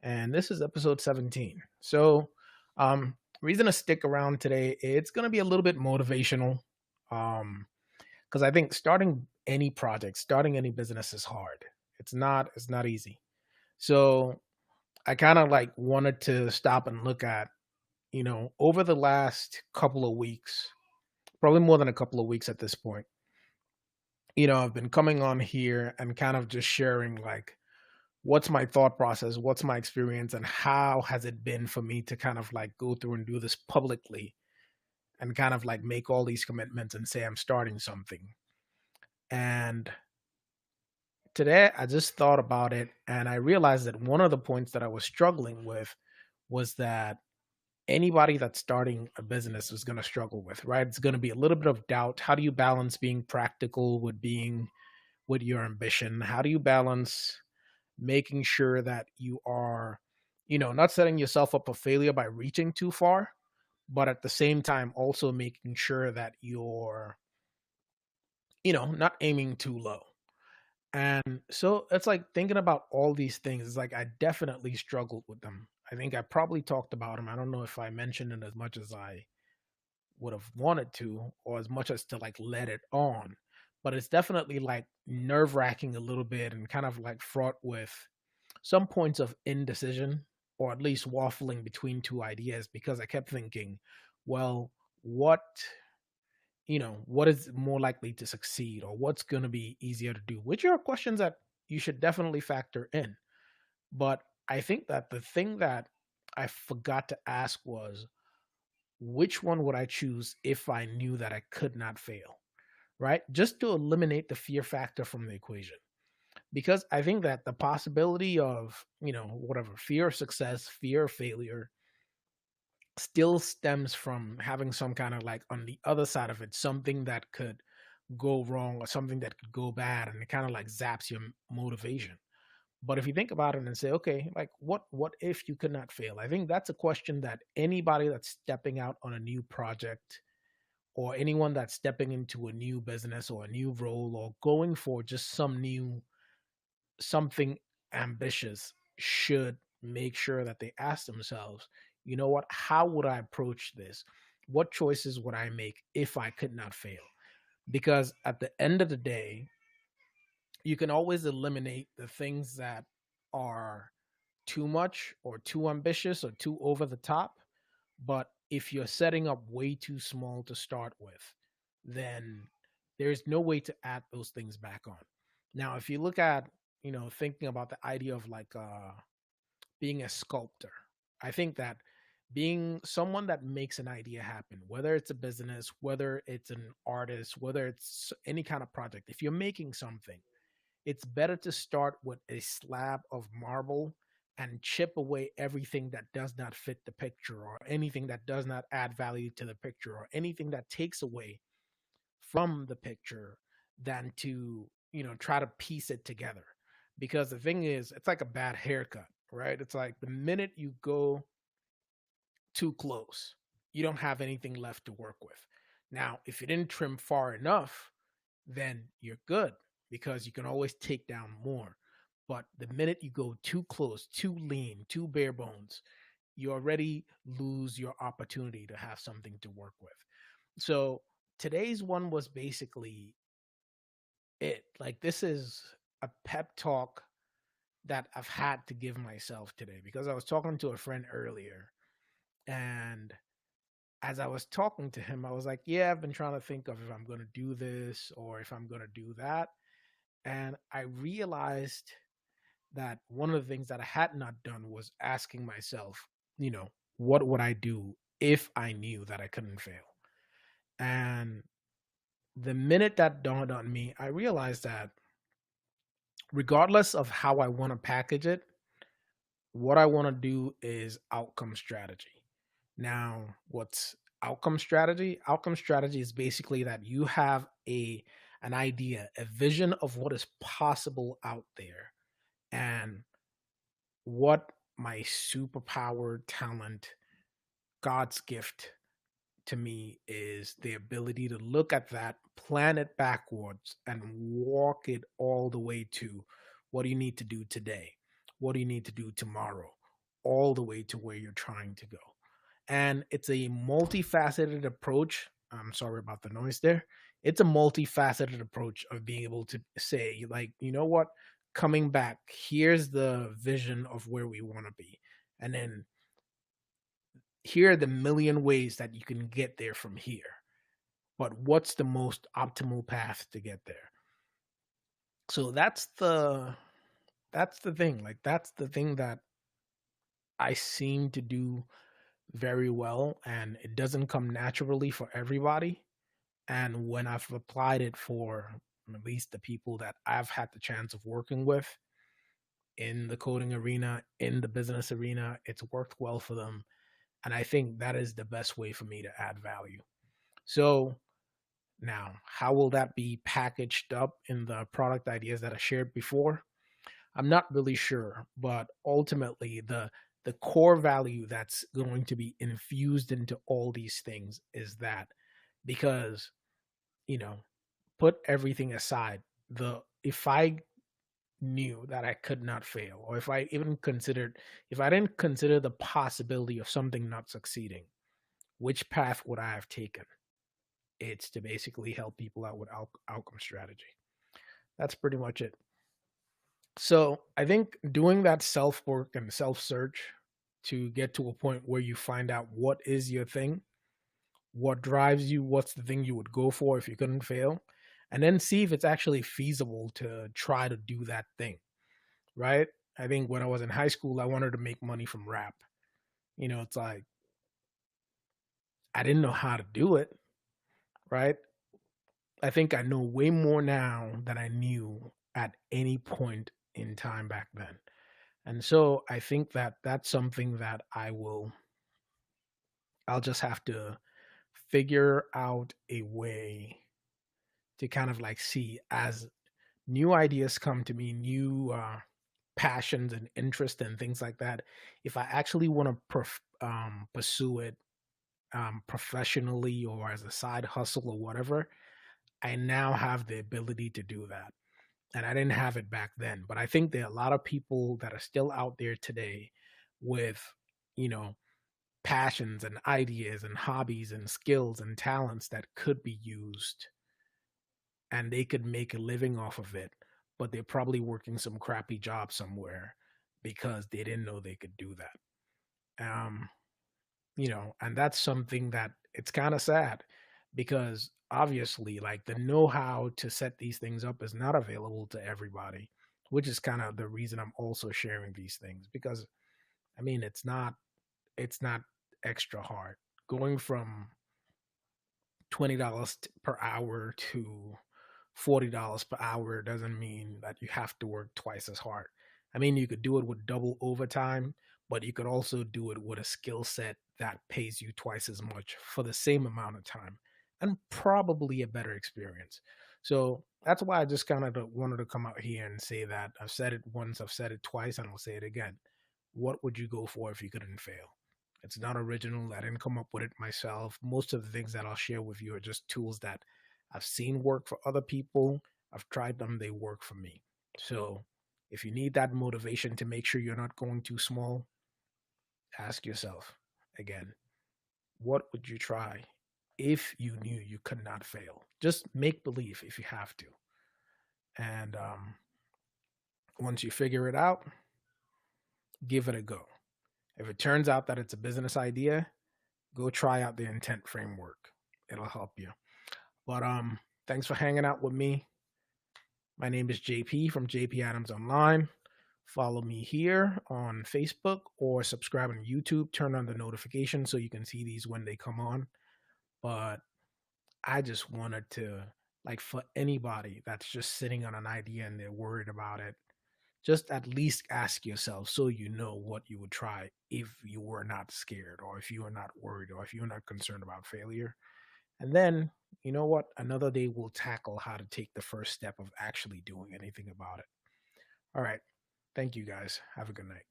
and this is episode 17. Reason to stick around today, it's going to be a little bit motivational, um, because I think starting any project, starting any business is hard. It's not easy. So I kind of like wanted to stop and look at, over the last couple of weeks, probably more than a couple of weeks at this point. I've been coming on here and kind of just sharing like what's my thought process, what's my experience, and how has it been for me to kind of like go through and do this publicly and kind of like make all these commitments and say I'm starting something. And today I just thought about it and I realized that one of the points that I was struggling with was that anybody that's starting a business is going to struggle with, right? It's going to be a little bit of doubt. How do you balance being practical with being with your ambition? How do you balance making sure that you are, not setting yourself up for failure by reaching too far, but at the same time also making sure that you're, not aiming too low. And so it's like thinking about all these things. It's like I definitely struggled with them. I think I probably talked about them. I don't know if I mentioned it as much as I would have wanted to, or as much as to like let it on. But it's definitely like nerve wracking a little bit and kind of like fraught with some points of indecision or at least waffling between two ideas because I kept thinking, well, what what is more likely to succeed or what's going to be easier to do, which are questions that you should definitely factor in. But I think that the thing that I forgot to ask was, which one would I choose if I knew that I could not fail, right? Just to eliminate the fear factor from the equation. Because I think that the possibility of, whatever, fear of success, fear of failure still stems from having some kind of like on the other side of it, something that could go wrong or something that could go bad, and it kind of like zaps your motivation. But if you think about it and say, okay, like what if you could not fail? I think that's a question that anybody that's stepping out on a new project or anyone that's stepping into a new business or a new role or going for just something ambitious should make sure that they ask themselves, what, how would I approach this? What choices would I make if I could not fail? Because at the end of the day, you can always eliminate the things that are too much or too ambitious or too over the top. But if you're setting up way too small to start with, then there's no way to add those things back on. Now, if you look at, thinking about the idea of like being a sculptor, I think that being someone that makes an idea happen, whether it's a business, whether it's an artist, whether it's any kind of project, if you're making something, it's better to start with a slab of marble and chip away everything that does not fit the picture or anything that does not add value to the picture or anything that takes away from the picture than to, try to piece it together. Because the thing is, it's like a bad haircut, right? It's like the minute you go too close, you don't have anything left to work with. Now, if you didn't trim far enough, then you're good because you can always take down more. But the minute you go too close, too lean, too bare bones, you already lose your opportunity to have something to work with. So today's one was basically it. Like, this is a pep talk that I've had to give myself today because I was talking to a friend earlier, and as I was talking to him, I was like, yeah, I've been trying to think of if I'm going to do this or if I'm going to do that. And I realized that one of the things that I had not done was asking myself, what would I do if I knew that I couldn't fail? And the minute that dawned on me, I realized that regardless of how I want to package it, what I want to do is outcome strategy. Now, what's outcome strategy? Outcome strategy is basically that you have an idea, a vision of what is possible out there and what my superpower talent, God's gift to me is the ability to look at that, plan it backwards, and walk it all the way to what do you need to do today? What do you need to do tomorrow? all the way to where you're trying to go. And it's a multifaceted approach. I'm sorry about the noise there. It's a multifaceted approach of being able to say, like, you know what, coming back, here's the vision of where we want to be. And then here are the million ways that you can get there from here. But what's the most optimal path to get there? So that's the thing. Like that's the thing that I seem to do very well, and it doesn't come naturally for everybody. And when I've applied it for at least the people that I've had the chance of working with in the coding arena, in the business arena, it's worked well for them. And I think that is the best way for me to add value. So now, how will that be packaged up in the product ideas that I shared before? I'm not really sure, but ultimately the core value that's going to be infused into all these things is that, because, you know, put everything aside, the if I knew that I could not fail, or if I didn't consider the possibility of something not succeeding, which path would I have taken? It's to basically help people out with outcome strategy. That's pretty much it. So I think doing that self work and self search to get to a point where you find out what is your thing, what drives you, what's the thing you would go for if you couldn't fail, and then see if it's actually feasible to try to do that thing, right? I think when I was in high school, I wanted to make money from rap. It's like I didn't know how to do it, right? I think I know way more now than I knew at any point in time back then. And so I think that that's something that I'll just have to figure out a way to kind of like see as new ideas come to me, new passions and interests and things like that. If I actually want to pursue it professionally or as a side hustle or whatever, I now have the ability to do that. And I didn't have it back then. But I think there are a lot of people that are still out there today with, you know, passions and ideas and hobbies and skills and talents that could be used and they could make a living off of it, but they're probably working some crappy job somewhere because they didn't know they could do that. Um, and that's something that it's kind of sad because obviously, like the know how to set these things up is not available to everybody, which is kind of the reason I'm also sharing these things because I mean, it's not extra hard going from $20 per hour to $40 per hour doesn't mean that you have to work twice as hard. I mean, you could do it with double overtime, but you could also do it with a skill set that pays you twice as much for the same amount of time and probably a better experience. So that's why I just kind of wanted to come out here and say that I've said it once, I've said it twice, and I'll say it again. What would you go for if you couldn't fail? It's not original. I didn't come up with it myself. Most of the things that I'll share with you are just tools that I've seen work for other people. I've tried them, they work for me. So if you need that motivation to make sure you're not going too small, ask yourself again, what would you try if you knew you could not fail? Just make believe if you have to. And once you figure it out, give it a go. If it turns out that it's a business idea, go try out the intent framework. It'll help you. But thanks for hanging out with me. My name is JP from JP Adams Online. Follow me here on Facebook or subscribe on YouTube. Turn on the notifications so you can see these when they come on. But I just wanted to, like, for anybody that's just sitting on an idea and they're worried about it, just at least ask yourself so you know what you would try if you were not scared or if you were not worried or if you're not concerned about failure. And then, you know what? Another day we'll tackle how to take the first step of actually doing anything about it. All right. Thank you guys. Have a good night.